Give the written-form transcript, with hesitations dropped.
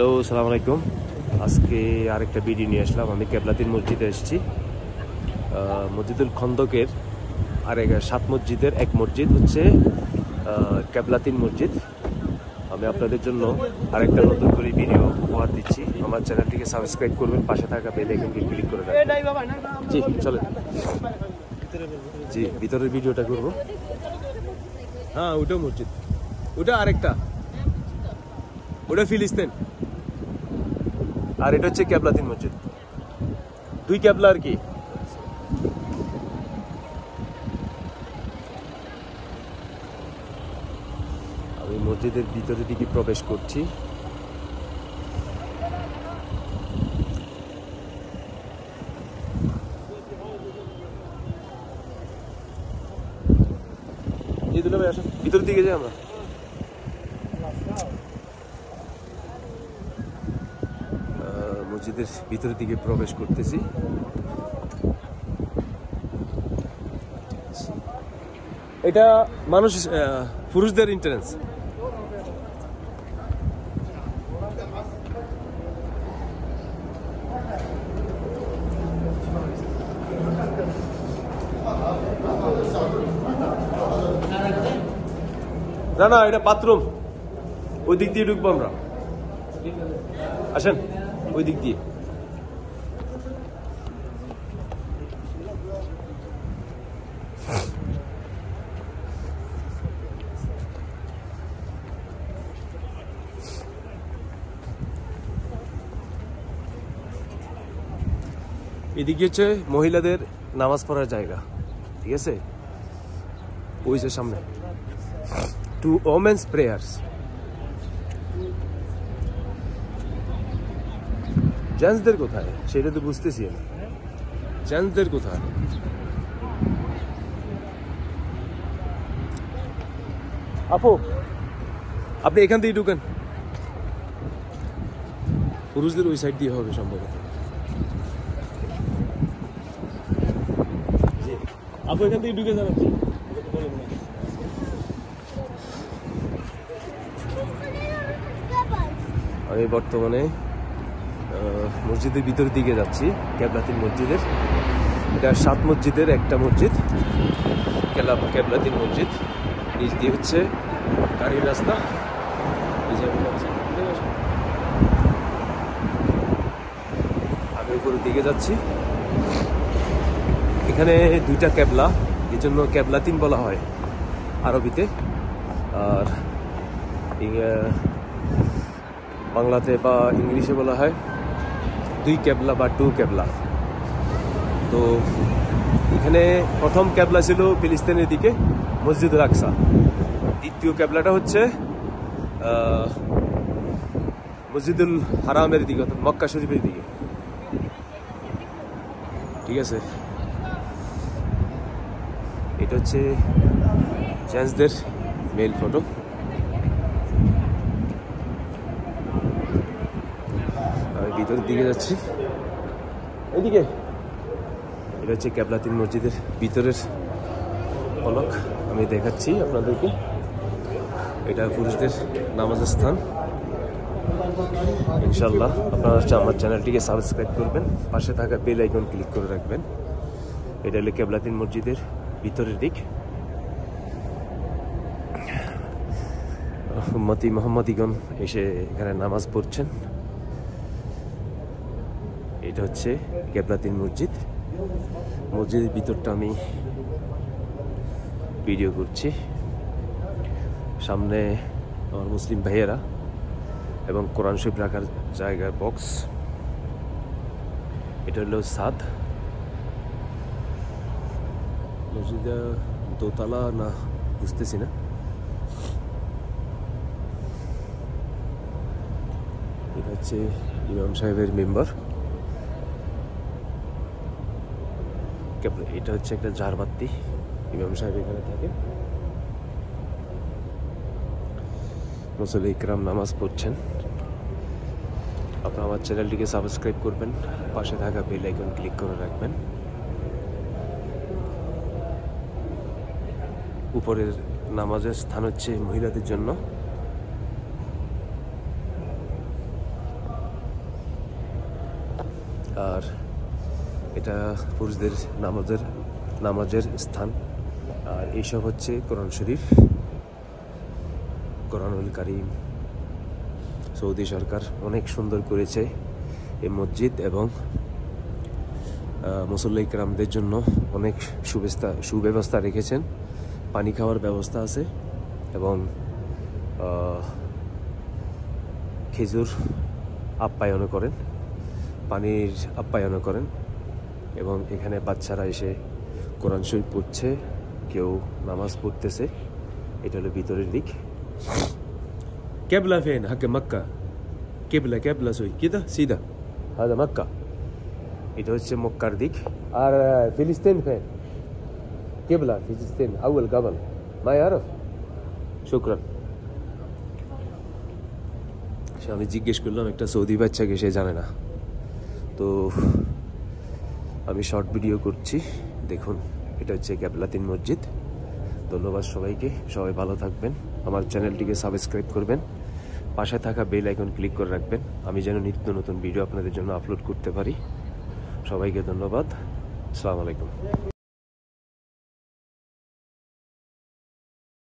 Hello, আসসালামু আলাইকুম। আজকে আরেকটা ভিডিও নিয়ে আসলাম। আমি কেবলাতিন মসজিদে এসেছি। মসজিদুল খন্দকের আরেক 7 মসজিদের এক মসজিদ হচ্ছে কেবলাতিন মসজিদ। আমি আপনাদের জন্য আরেকটা নতুন করে ভিডিও উপহার দিচ্ছি। আমার চ্যানেলটিকে সাবস্ক্রাইব করবেন, পাশে থাকা বেল আইকনটি ক্লিক করে রাখবেন। জি চলেন, জি ভিতরের ভিডিওটা করব। হ্যাঁ, ওটাও মসজিদ, ওটা আরেকটা, ওটা ফিলিস্তিন, আর এটা হচ্ছে কেবলাতিন মসজিদ। দুই কেবলা আর কি। আমি মসজিদের ভিতরের দিকে প্রবেশ করছি। ভিতরের দিকে যাই আমরা। মসজিদের ভিতরের দিকে প্রবেশ করতেছি। এটা মানুষ পুরুষদের এন্ট্রান্স। না না, এটা বাথরুম। ওই দিক দিয়ে ঢুকবো আমরা। আসেন ওই দিক দিয়ে। এদিকে হচ্ছে মহিলাদের নামাজ পড়ার জায়গা, ঠিক আছে? ওই যে সামনে টু ওমেন্স প্রেয়ার্স। জেন্টসদের কোথায় সেটা তো বুঝতেছি না। জেন্টসদের কোথায়? আপু, আপনি এখান থেকে ঢুকেন। পুরুষদের ওই সাইড দিয়ে হবে সম্ভবত। আপু এখান থেকে ঢুকে যাবেন। আমি বর্তমানে মসজিদের ভিতরের দিকে যাচ্ছি, কেবলাতিন মসজিদের। এটা 7 মসজিদের একটা মসজিদ, কেবলাতিন মসজিদ। নিচ দিয়ে হচ্ছে গাড়ির রাস্তা। আমি উপরের দিকে যাচ্ছি। এখানে দুইটা কেবলা, এই জন্য কেবলাতিন বলা হয় আরবিতে। আর বাংলাতে বা ইংলিশে বলা হয় দুই কেবলা বা টু কেবলা। তো এখানে প্রথম কেবলা ছিল ফিলিস্তিনের দিকে, মসজিদুল আকসা। দ্বিতীয় কেবলাটা হচ্ছে মসজিদুল হারামের দিকে, অর্থাৎ মক্কা শরীফের দিকে, ঠিক আছে? এটা হচ্ছে জেন্টসদের মেল ফটো। আমি ভিতরের দিকে যাচ্ছি, এদিকে। এটা হচ্ছে কেবলাতিন মসজিদের ভিতরের ফলক, আমি দেখাচ্ছি আপনাদেরকে। এটা পুরুষদের নামাজের স্থান। ইনশাল্লাহ আপনারা আমার চ্যানেলটিকে সাবস্ক্রাইব করবেন, পাশে থাকা বেল আইকন ক্লিক করে রাখবেন। এটা হলো কেবলাতিন মসজিদের ভিতরের দিক। উম্মতি মুহাম্মাদিগণ এসে এখানে নামাজ পড়ছেন। এটা হচ্ছে কেবলাতিন মসজিদ। মসজিদের ভিতরটা আমি ভিডিও করছি। সামনে আমার মুসলিম ভাইয়েরা এবং কোরআন শরীফ রাখার জায়গার বক্স। এটা হলো ছাদ। মসজিদটা দোতলা না বুঝতেছি না। এটা হচ্ছে ইমাম সাহেবের মেম্বার। এটা হচ্ছে একটা ঝাড়বাতি, ইমাম সাহেব এখানে থাকে। মুসল্লি ইকরাম নামাজ পড়ছেন। আপনারা আমার চ্যানেলটিকে সাবস্ক্রাইব করবেন, পাশে থাকা বেল আইকন ক্লিক করে রাখবেন। উপরের নামাজের স্থান হচ্ছে মহিলাদের জন্য। আর এটা পুরুষদের নামাজের স্থান। আর এইসব হচ্ছে কোরআন শরীফ, কোরআনুল কারীম। সৌদি সরকার অনেক সুন্দর করেছে এই মসজিদ এবং মুসল্লি কিরামদের জন্য অনেক সুব্যবস্থা রেখেছেন। পানি খাওয়ার ব্যবস্থা আছে এবং খেজুর আপ্যায়নও করেন, পানির আপ্যায়নও করেন। এবং এখানে বাচ্চারা এসে কোরআন শরীফ পড়ছে, কেউ নামাজ পড়তেছে। এটা হলো ভিতরের দিক। কেবলা ফেন হাকে মক্কা, কেবলা সই কিদা সিদা হাদা মক্কা। এটা হচ্ছে মক্কার দিক। আর ফিলিস্তিন ফেন কেবলা, ফিলিস্তিন আউয়াল গাবাল মা ইয়ারফ। শুকরান। আমি জিজ্ঞেস করলাম একটা সৌদি বাচ্চাকে, সে জানে না। তো আমি শর্ট ভিডিও করছি, দেখুন। এটা হচ্ছে কেবলাতিন মসজিদ। ধন্যবাদ সবাইকে, সবাই ভালো থাকবেন। আমার চ্যানেলটিকে সাবস্ক্রাইব করবেন, পাশে থাকা বেল আইকন ক্লিক করে রাখবেন, আমি যেন নিত্য নতুন ভিডিও আপনাদের জন্য আপলোড করতে পারি। সবাইকে ধন্যবাদ। আসসালামু আলাইকুম।